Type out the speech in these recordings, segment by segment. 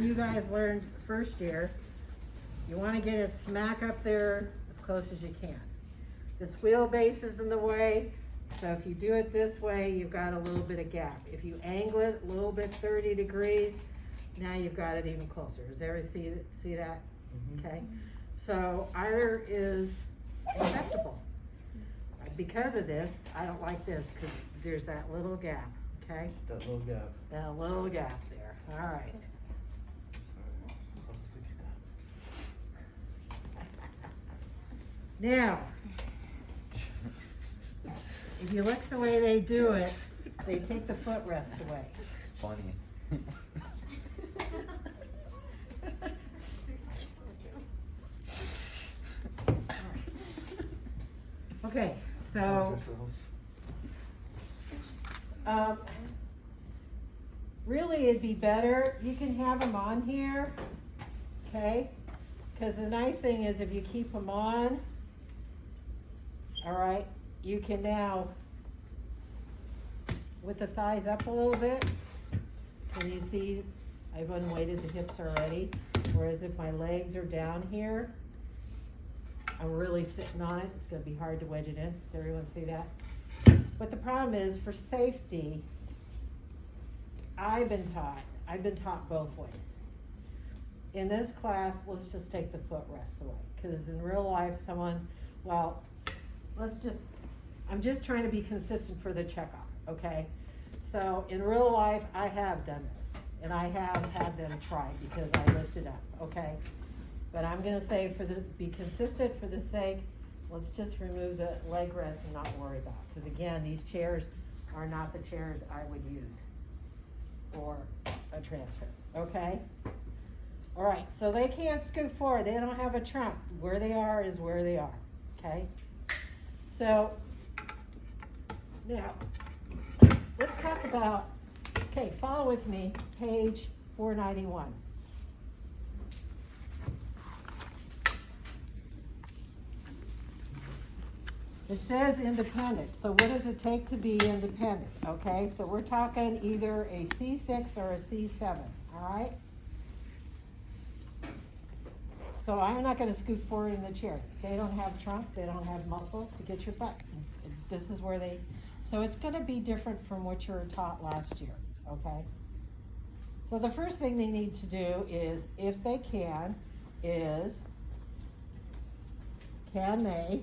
you guys learned first year. You want to get it smack up there as close as you can. This wheelbase is in the way, so if you do it this way, you've got a little bit of gap. If you angle it a little bit 30 degrees, now you've got it even closer. Does everybody see that? Mm-hmm. Okay. So either is acceptable. Because of this, I don't like this because there's that little gap. Okay. That little gap. That little gap there. All right. Now, if you look the way they do it, they take the footrest away. Funny. Okay, so really it'd be better, you can have them on here, okay? Because the nice thing is if you keep them on, all right, you can now, with the thighs up a little bit, can you see I've unweighted the hips already? Whereas if my legs are down here, I'm really sitting on it, it's gonna be hard to wedge it in. Does everyone see that? But the problem is, for safety, I've been taught both ways. In this class, let's just take the footrest away, because in real life, I'm just trying to be consistent for the checkoff, okay? So in real life, I have done this, and I have had them try because I lifted up, okay? But I'm gonna say be consistent for the sake, let's just remove the leg rest and not worry about it. Because again, these chairs are not the chairs I would use for a transfer, okay? All right, so they can't scoot forward, they don't have a trunk. Where they are is where they are, okay? So, now, let's talk about, okay, follow with me, page 491. It says independent, so what does it take to be independent, okay? So we're talking either a C6 or a C7, all right? So I'm not gonna scoot forward in the chair. They don't have trunk, they don't have muscles to get your butt. This is where so it's gonna be different from what you were taught last year, okay? So the first thing they need to do is, if they can they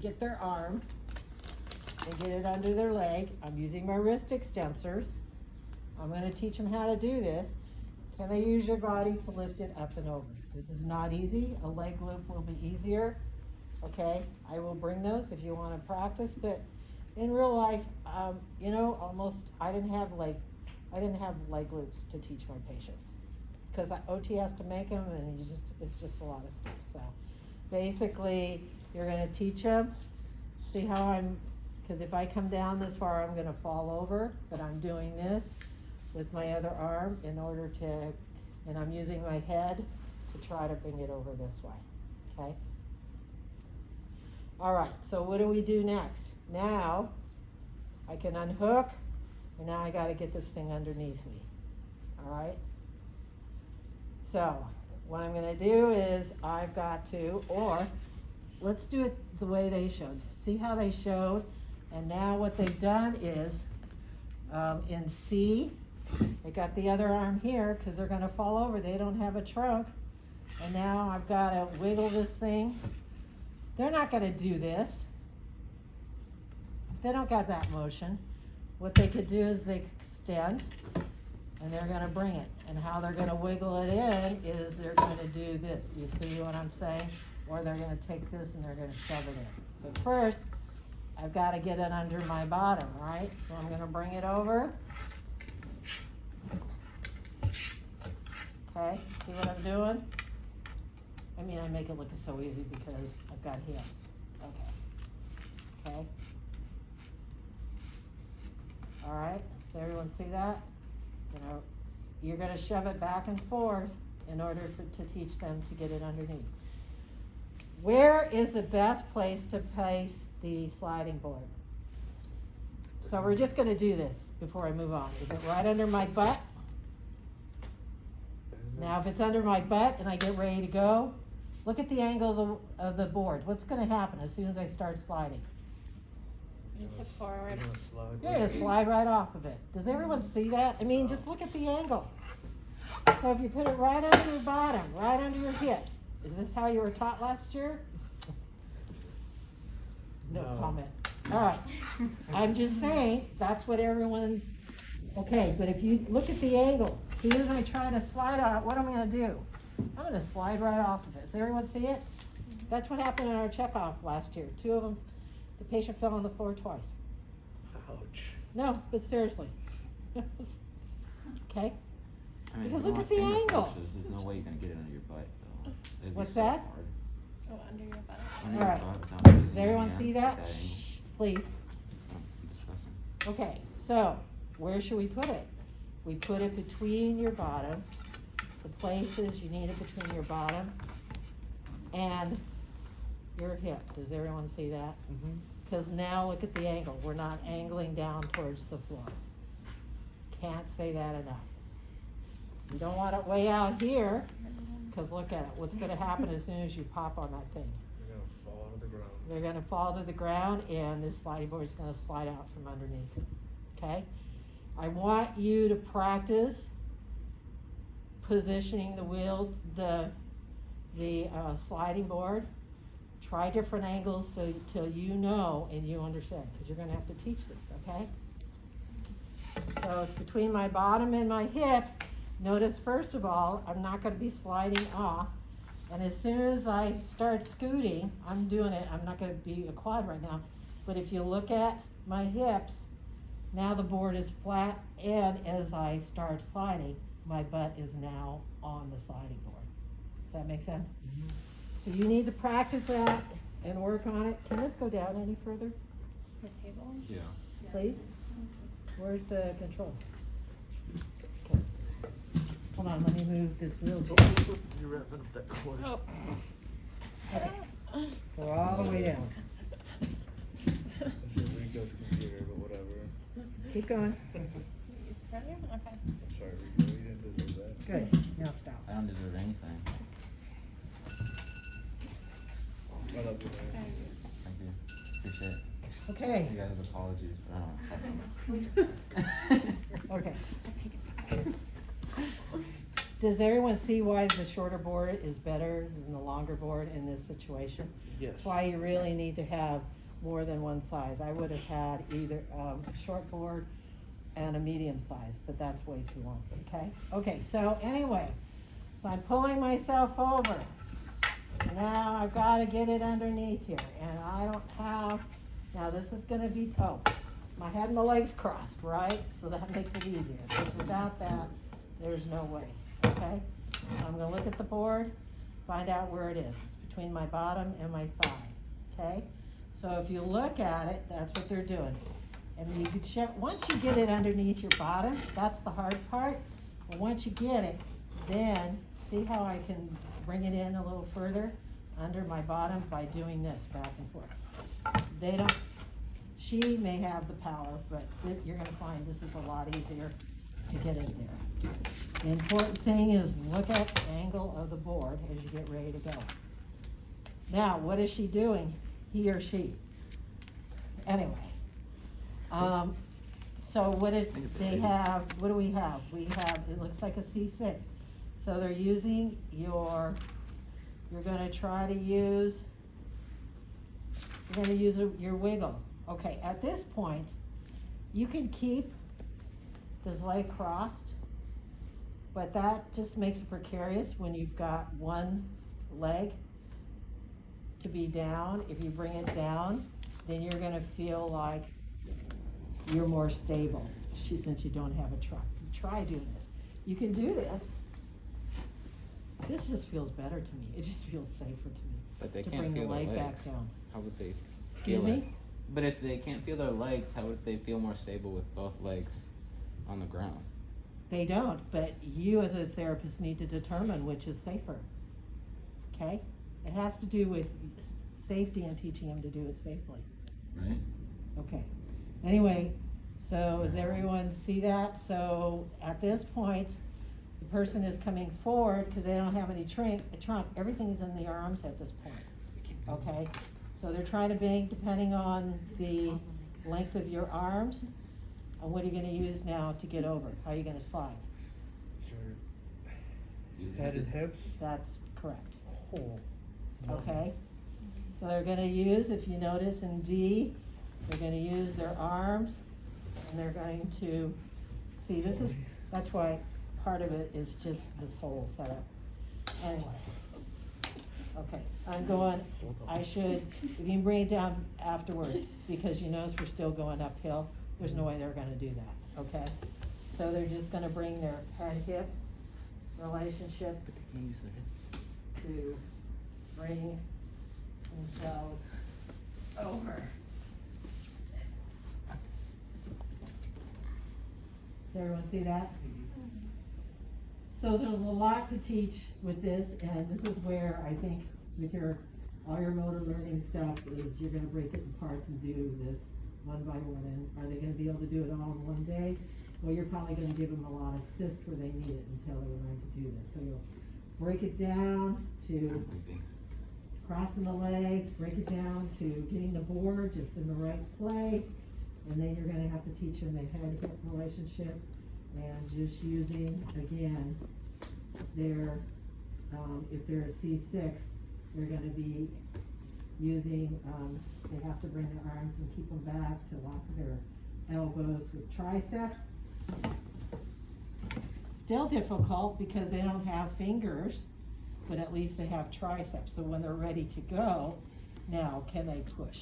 get their arm and get it under their leg. I'm using my wrist extensors. I'm going to teach them how to do this. Can they use your body to lift it up and over? This is not easy. A leg loop will be easier. Okay, I will bring those if you want to practice, but in real life, you know, I didn't have leg loops to teach my patients because OT has to make them, and it's just a lot of stuff. So basically, you're going to teach them. See how because if I come down this far, I'm going to fall over, but I'm doing this with my other arm in order to, and I'm using my head to try to bring it over this way, okay? All right, so what do we do next? Now, I can unhook, and now I got to get this thing underneath me, all right? So, what I'm going to do is I've got to, or let's do it the way they showed. See how they showed? And now what they've done is, in C, they got the other arm here because they're going to fall over. They don't have a trunk. And now I've got to wiggle this thing. They're not going to do this. They don't got that motion. What they could do is they could extend, and they're going to bring it. And how they're going to wiggle it in is they're going to do this. Do you see what I'm saying? Or they're going to take this and they're going to shove it in. But first, I've got to get it under my bottom, right? So I'm going to bring it over. Okay, see what I'm doing? I mean, I make it look so easy because I've got hands. Okay. All right, so everyone see that? You know, you're going to shove it back and forth in order to teach them to get it underneath. Where is the best place to place the sliding board? So we're just going to do this before I move on. Is it right under my butt? Now if it's under my butt and I get ready to go, look at the angle of the board. What's going to happen as soon as I start sliding? You tip forward. You're going to slide right off of it. Does everyone see that? I mean, just look at the angle. So if you put it right under your bottom, right under your hips, is this how you were taught last year? No comment. All right. I'm just saying, that's what everyone's, okay, but if you look at the angle, as soon as I try to slide out, what am I going to do? I'm going to slide right off of it. Does everyone see it? That's what happened in our checkoff last year. 2 of them, the patient fell on the floor twice. Ouch. No, but seriously. Okay? I mean, Because if you look want at the finger angle. forces, there's no way you're gonna get it under your butt, though. It'd be What's so that? hard. Oh, under your butt. Under All your right. butt without Does using your everyone hands see at that? angle. Shh, please. Oh, I'm discussing. Okay, so where should we put it? We put it between your bottom, the places you need it between your bottom and your hip. Does everyone see that? Because now look at the angle. We're not angling down towards the floor. Can't say that enough. You don't want it way out here, because look at it. What's going to happen as soon as you pop on that thing? They're gonna fall to the ground. They're going to fall to the ground, and this sliding board is going to slide out from underneath it. Okay? I want you to practice positioning the wheel, the sliding board. Try different angles till you know and you understand, because you're going to have to teach this, okay? So it's between my bottom and my hips. Notice, first of all, I'm not going to be sliding off. And as soon as I start scooting, I'm doing it. I'm not going to be a quad right now. But if you look at my hips, now the board is flat. And as I start sliding, my butt is now on the sliding board. Does that make sense? So you need to practice that and work on it. Can this go down any further, The table? Yeah. please? Where's the controls? Okay. Hold on, let me move this wheelchair. You're wrapping up that cord. Oh. Okay. Go all the way down. This is Rico's computer, but whatever. Keep going. It's better? Okay. I'm sorry, Rico, you didn't deserve that. Good. Now stop. I don't deserve anything. I love you, man. Thank you. Appreciate it. Okay. You guys' apologies, but I don't know. Okay. I take it back. Does everyone see why the shorter board is better than the longer board in this situation? Yes. That's why you really need to have more than one size. I would have had either a short board and a medium size, but that's way too long, okay? Okay, so anyway, so I'm pulling myself over. Now I've got to get it underneath here, and I don't have, now this is going to be, oh, I had my legs crossed, right? So that makes it easier, because without that, there's no way, okay? So I'm going to look at the board, find out where it is. It's between my bottom and my thigh, okay? So if you look at it, that's what they're doing. And you could check, once you get it underneath your bottom, that's the hard part. But once you get it, then see how I can bring it in a little further under my bottom by doing this back and forth. They don't, she may have the power, but you're gonna find this is a lot easier to get it there. The important thing is look at the angle of the board as you get ready to go. Now, what is she doing? He or she? Anyway. So what did they have, what do we have? We have, it looks like a C6. So they're using you're gonna try to use, your wiggle. Okay, at this point, you can keep this leg crossed, but that just makes it precarious when you've got one leg to be down. If you bring it down, then you're gonna feel like you're more stable, since you don't have a truck. Try doing this. You can do this. This just feels better to me. It just feels safer to me. But they to can't bring feel the their leg legs. back down. How would they Excuse feel it? me? But if they can't feel their legs, how would they feel more stable with both legs on the ground? They don't, but you as a therapist need to determine which is safer. Okay? It has to do with safety and teaching them to do it safely. Right? Okay. Anyway, so does everyone see that? So at this point, the person is coming forward because they don't have any trunk, everything's in the arms at this point, okay? So they're trying to bang depending on the length of your arms. And what are you gonna use now to get over? How are you gonna slide? Head and hips. That's correct, Oh. okay? So they're gonna use, if you notice in D, they're gonna use their arms, and they're going to, see, this is, that's why part of it is just this whole setup. Anyway, okay, I'm going, I should, if you can bring it down afterwards, because you notice we're still going uphill, there's no way they're gonna do that, okay? So they're just gonna bring their head-hip relationship But they can't use their hips. to bring themselves over. Does everyone see that? So there's a lot to teach with this, and this is where I think with your, all your motor learning stuff is you're gonna break it in parts and do this one by one. And are they gonna be able to do it all in one day? Well, you're probably gonna give them a lot of assist where they need it until they learn to do this. So you'll break it down to crossing the legs, break it down to getting the board just in the right place, and then you're gonna have to teach them the head-hip relationship, and just using, again, their, if they're a C6, they're gonna be using, they have to bring their arms and keep them back to lock their elbows with triceps. Still difficult because they don't have fingers, but at least they have triceps. So when they're ready to go, now can they push?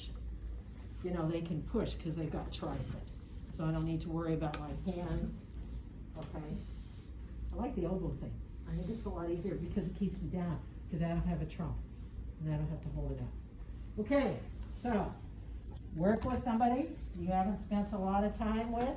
You know, they can push because they've got triceps. So I don't need to worry about my hands, okay? I like the elbow thing. I think it's a lot easier because it keeps me down because I don't have a trunk and I don't have to hold it up. Okay, so work with somebody you haven't spent a lot of time with.